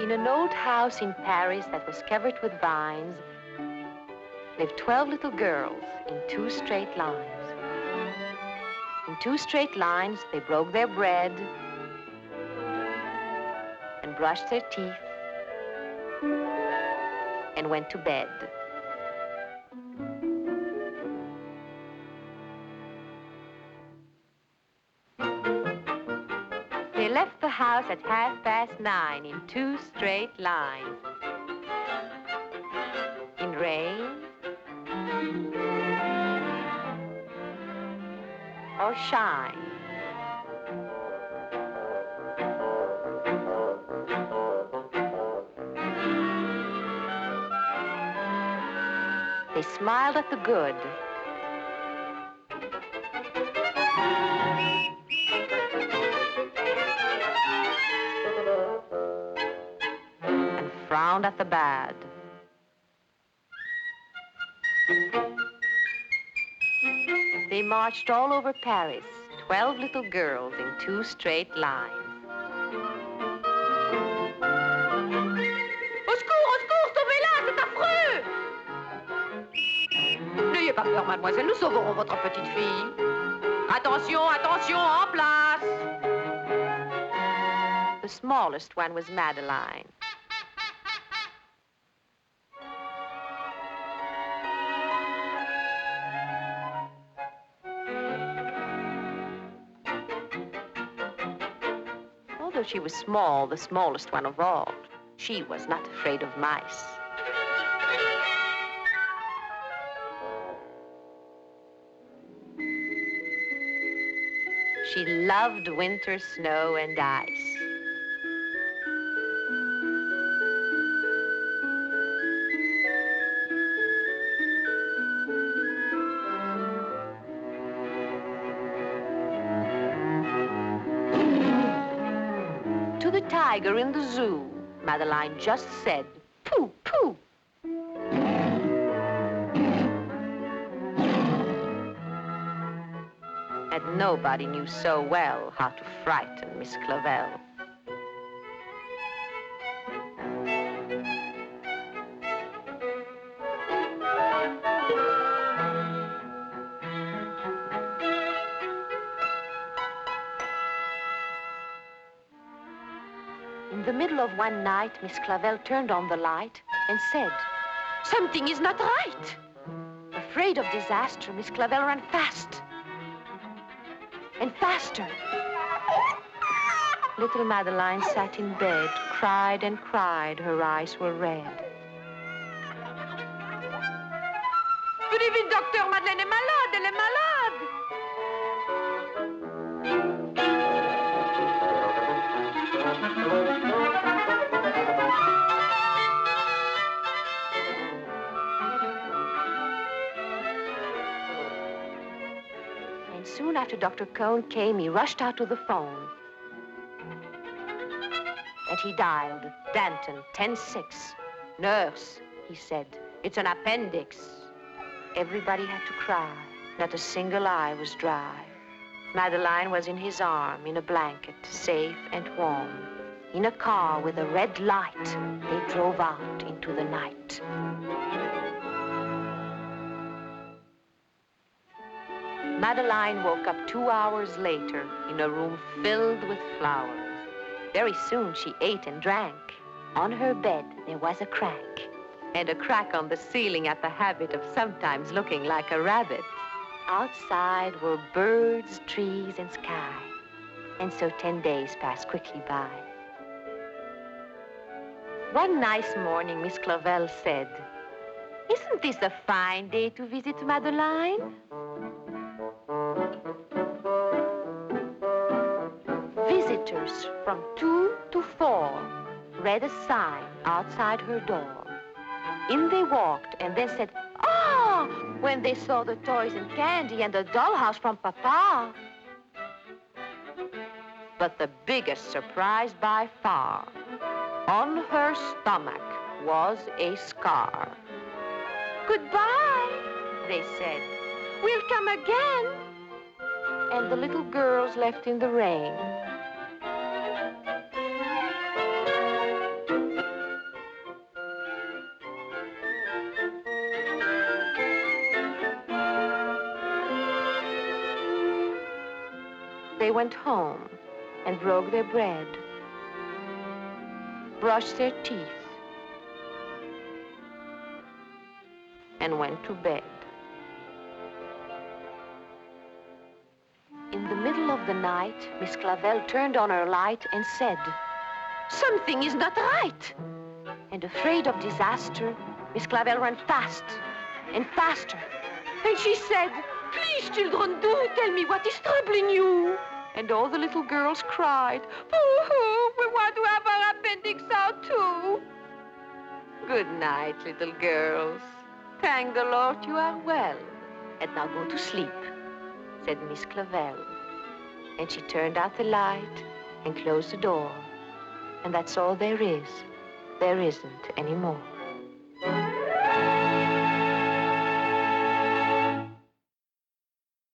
In an old house in Paris that was covered with vines lived 12 little girls in 2 straight lines. In 2 straight lines, they broke their bread and brushed their teeth and went to bed. They left the house at 9:30 in 2 straight lines. In rain or shine. They smiled at the good and frowned at the bad. They marched all over Paris, 12 little girls in 2 straight lines. Au secours, sauvez-la, c'est affreux! N'ayez pas peur, mademoiselle, nous sauverons votre petite fille. Attention, attention, en place! The smallest one was Madeline. Although she was small, the smallest one of all, she was not afraid of mice. She loved winter snow and ice. To the tiger in the zoo, Madeline just said, "Pooh, pooh." And nobody knew so well how to frighten Miss Clavel. In the middle of one night, Miss Clavel turned on the light and said, "Something is not right." Afraid of disaster, Miss Clavel ran fast and faster. Little Madeline sat in bed, cried and cried. Her eyes were red. Venez vite, docteur, Madeleine est malade, elle est malade. And soon after Dr. Cohn came, he rushed out to the phone. And he dialed Danton, 10-6. "Nurse," he said, "it's an appendix." Everybody had to cry. Not a single eye was dry. Madeline was in his arm, in a blanket, safe and warm. In a car with a red light, they drove out into the night. Madeline woke up 2 hours later in a room filled with flowers. Very soon she ate and drank. On her bed there was a crack. And a crack on the ceiling had the habit of sometimes looking like a rabbit. Outside were birds, trees, and sky. And so 10 days passed quickly by. One nice morning, Miss Clavel said, "Isn't this a fine day to visit Madeline?" Visitors from 2 to 4 read a sign outside her door. In they walked and then said, "Ah!" when they saw the toys and candy and the dollhouse from Papa. But the biggest surprise by far, on her stomach was a scar. "Goodbye," they said. "We'll come again." And the little girls left in the rain. went home and broke their bread, brushed their teeth, and went to bed. In the middle of the night, Miss Clavel turned on her light and said, "Something is not right." And afraid of disaster, Miss Clavel ran fast and faster. And she said, "Please, children, do tell me what is troubling you." And all the little girls cried, "Boo-hoo, we want to have our appendix out too." Good night, little girls. Thank the Lord you are well. And now go to sleep, said Miss Clavel. And she turned out the light and closed the door. And that's all there is. There isn't any more.